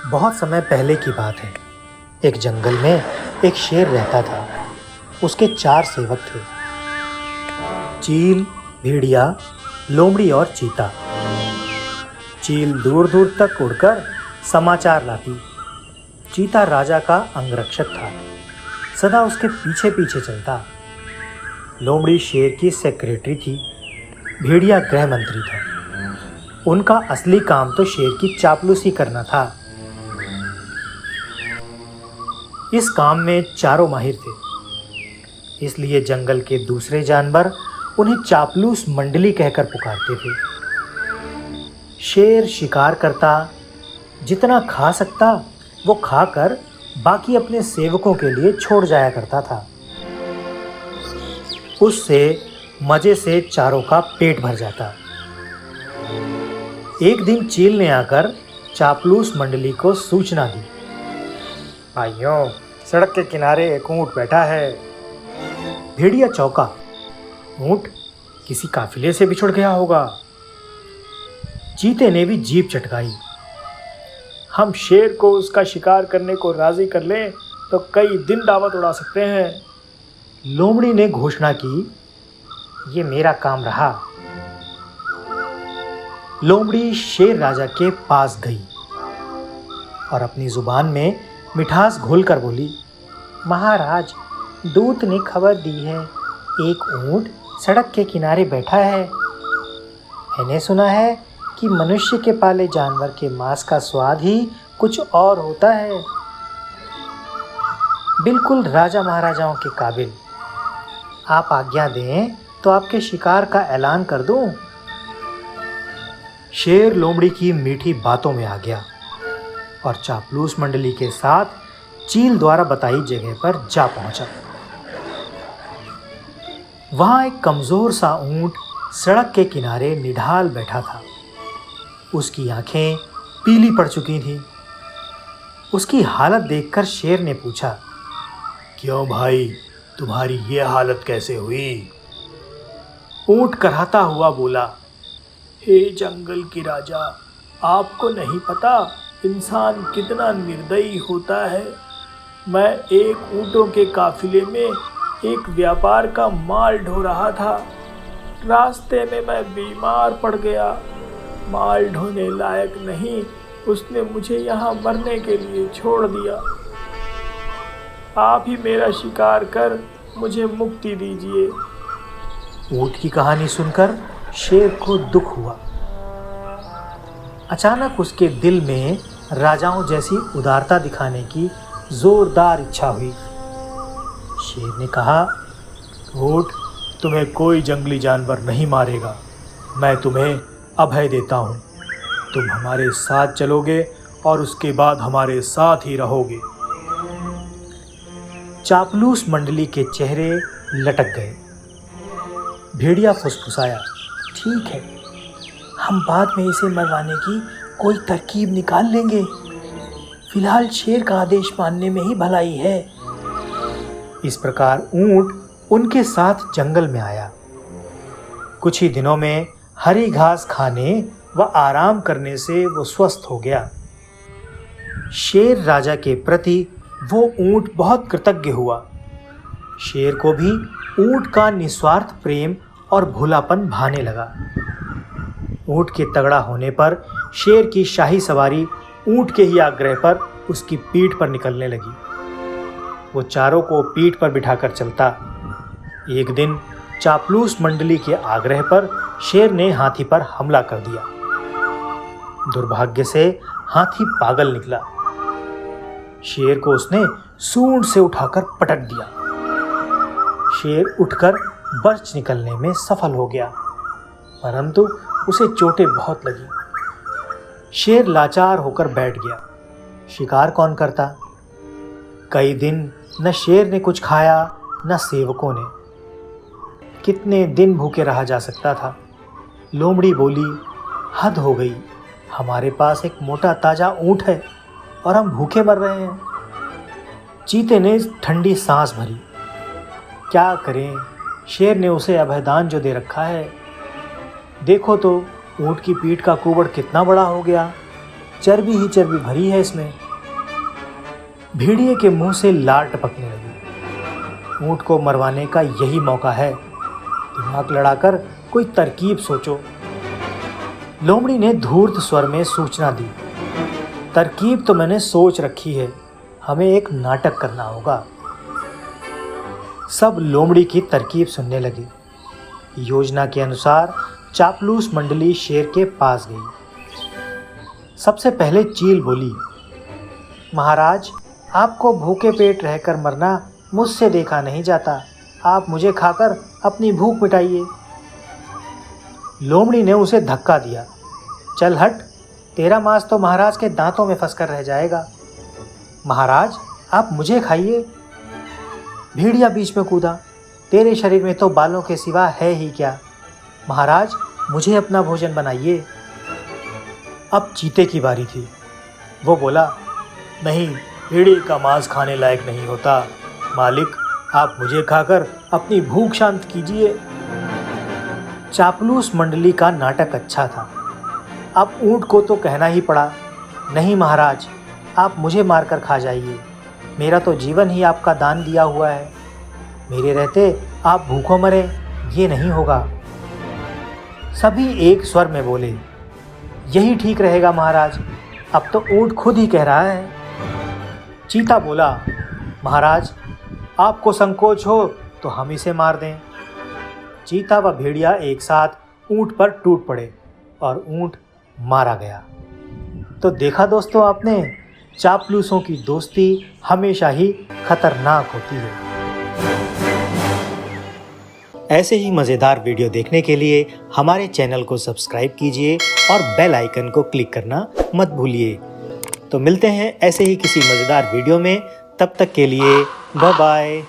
बहुत समय पहले की बात है। एक जंगल में एक शेर रहता था। उसके 4 सेवक थे, चील, भेड़िया, लोमड़ी और चीता। चील दूर दूर तक उड़कर समाचार लाती। चीता राजा का अंगरक्षक था, सदा उसके पीछे पीछे चलता। लोमड़ी शेर की सेक्रेटरी थी। भेड़िया गृह मंत्री था। उनका असली काम तो शेर की चापलूसी करना था। इस काम में चारों माहिर थे, इसलिए जंगल के दूसरे जानवर उन्हें चापलूस मंडली कहकर पुकारते थे। शेर शिकार करता, जितना खा सकता वो खाकर बाकी अपने सेवकों के लिए छोड़ जाया करता था। उससे मजे से चारों का पेट भर जाता। एक दिन चील ने आकर चापलूस मंडली को सूचना दी, भाइयों, सड़क के किनारे एक ऊंट बैठा है। भेड़िया चौंका, ऊंट किसी काफिले से बिछुड़ गया होगा। चीते ने भी जीभ चटकाई, हम शेर को उसका शिकार करने को राजी कर लें तो कई दिन दावत उड़ा सकते हैं। लोमड़ी ने घोषणा की, ये मेरा काम रहा। लोमड़ी शेर राजा के पास गई और अपनी जुबान में मिठास घोलकर बोली, महाराज, दूत ने खबर दी है, एक ऊंट सड़क के किनारे बैठा है। मैंने सुना है कि मनुष्य के पाले जानवर के मांस का स्वाद ही कुछ और होता है, बिल्कुल राजा महाराजाओं के काबिल। आप आज्ञा दें तो आपके शिकार का ऐलान कर दूं। शेर लोमड़ी की मीठी बातों में आ गया और चापलूस मंडली के साथ चील द्वारा बताई जगह पर जा पहुंचा। वहां एक कमजोर सा ऊंट सड़क के किनारे निढाल बैठा था। उसकी आंखें पीली पड़ चुकी थीं। उसकी हालत देखकर शेर ने पूछा, क्यों भाई, तुम्हारी ये हालत कैसे हुई? ऊंट कराहता हुआ बोला, हे जंगल की राजा, आपको नहीं पता इंसान कितना निर्दयी होता है। मैं एक ऊँटों के काफिले में एक व्यापार का माल ढो रहा था। रास्ते में मैं बीमार पड़ गया। माल ढोने लायक नहीं, उसने मुझे यहाँ मरने के लिए छोड़ दिया। आप ही मेरा शिकार कर मुझे मुक्ति दीजिए। ऊँट की कहानी सुनकर शेर को दुख हुआ। अचानक उसके दिल में राजाओं जैसी उदारता दिखाने की जोरदार इच्छा हुई। शेर ने कहा, ऊंट, तुम्हें कोई जंगली जानवर नहीं मारेगा। मैं तुम्हें अभय देता हूँ। तुम हमारे साथ चलोगे और उसके बाद हमारे साथ ही रहोगे। चापलूस मंडली के चेहरे लटक गए। भेड़िया फुसफुसाया, ठीक है, हम बाद में इसे मरवाने की कोई तरकीब निकाल लेंगे। फिलहाल शेर का आदेश मानने में ही भलाई है। इस प्रकार ऊंट उनके साथ जंगल में आया। कुछ ही दिनों में हरी घास खाने व आराम करने से वो स्वस्थ हो गया। शेर राजा के प्रति वो ऊंट बहुत कृतज्ञ हुआ। शेर को भी ऊंट का निस्वार्थ प्रेम और भोलापन भाने लगा। ऊंट के तगड़ा होने पर शेर की शाही सवारी ऊंट के ही आग्रह पर उसकी पीठ पर निकलने लगी। वो चारों को पीठ पर बिठाकर चलता। एक दिन चापलूस मंडली के आग्रह पर शेर ने हाथी पर हमला कर दिया। दुर्भाग्य से हाथी पागल निकला। शेर को उसने सूंड से उठाकर पटक दिया। शेर उठकर बच निकलने में सफल हो गया, परंतु उसे चोटें बहुत लगी। शेर लाचार होकर बैठ गया। शिकार कौन करता? कई दिन न शेर ने कुछ खाया न सेवकों ने। कितने दिन भूखे रहा जा सकता था? लोमड़ी बोली, हद हो गई, हमारे पास एक मोटा ताजा ऊंट है और हम भूखे मर रहे हैं। चीते ने ठंडी सांस भरी, क्या करें, शेर ने उसे अभयदान जो दे रखा है। देखो तो ऊंट की पीठ का कुबड़ कितना बड़ा हो गया। चर्बी ही चर्बी भरी है इसमें। भेड़िए के मुंह से लार टपकने लगी। ऊंट को मरवाने का यही मौका है, दिमाग लड़ाकर कोई तरकीब सोचो। लोमड़ी ने धूर्त स्वर में सूचना दी, तरकीब तो मैंने सोच रखी है, हमें एक नाटक करना होगा। सब लोमड़ी की तरकीब सुनने लगे। योजना के अनुसार चापलूस मंडली शेर के पास गई। सबसे पहले चील बोली, महाराज, आपको भूखे पेट रहकर मरना मुझसे देखा नहीं जाता, आप मुझे खाकर अपनी भूख मिटाइए। लोमड़ी ने उसे धक्का दिया, चल हट, तेरा मांस तो महाराज के दांतों में फंसकर रह जाएगा। महाराज, आप मुझे खाइए। भेड़िया बीच में कूदा, तेरे शरीर में तो बालों के सिवा है ही क्या, महाराज मुझे अपना भोजन बनाइए। अब चीते की बारी थी। वो बोला, नहीं, भेड़िए का मांस खाने लायक नहीं होता, मालिक आप मुझे खाकर अपनी भूख शांत कीजिए। चापलूस मंडली का नाटक अच्छा था। अब ऊंट को तो कहना ही पड़ा, नहीं महाराज, आप मुझे मारकर खा जाइए, मेरा तो जीवन ही आपका दान दिया हुआ है, मेरे रहते आप भूखों मरे, ये नहीं होगा। सभी एक स्वर में बोले, यही ठीक रहेगा महाराज, अब तो ऊंट खुद ही कह रहा है। चीता बोला, महाराज आपको संकोच हो तो हम इसे मार दें। चीता व भेड़िया एक साथ ऊंट पर टूट पड़े और ऊंट मारा गया। तो देखा दोस्तों आपने, चापलूसों की दोस्ती हमेशा ही खतरनाक होती है। ऐसे ही मज़ेदार वीडियो देखने के लिए हमारे चैनल को सब्सक्राइब कीजिए और बेल आइकन को क्लिक करना मत भूलिए। तो मिलते हैं ऐसे ही किसी मज़ेदार वीडियो में, तब तक के लिए बाय बाय।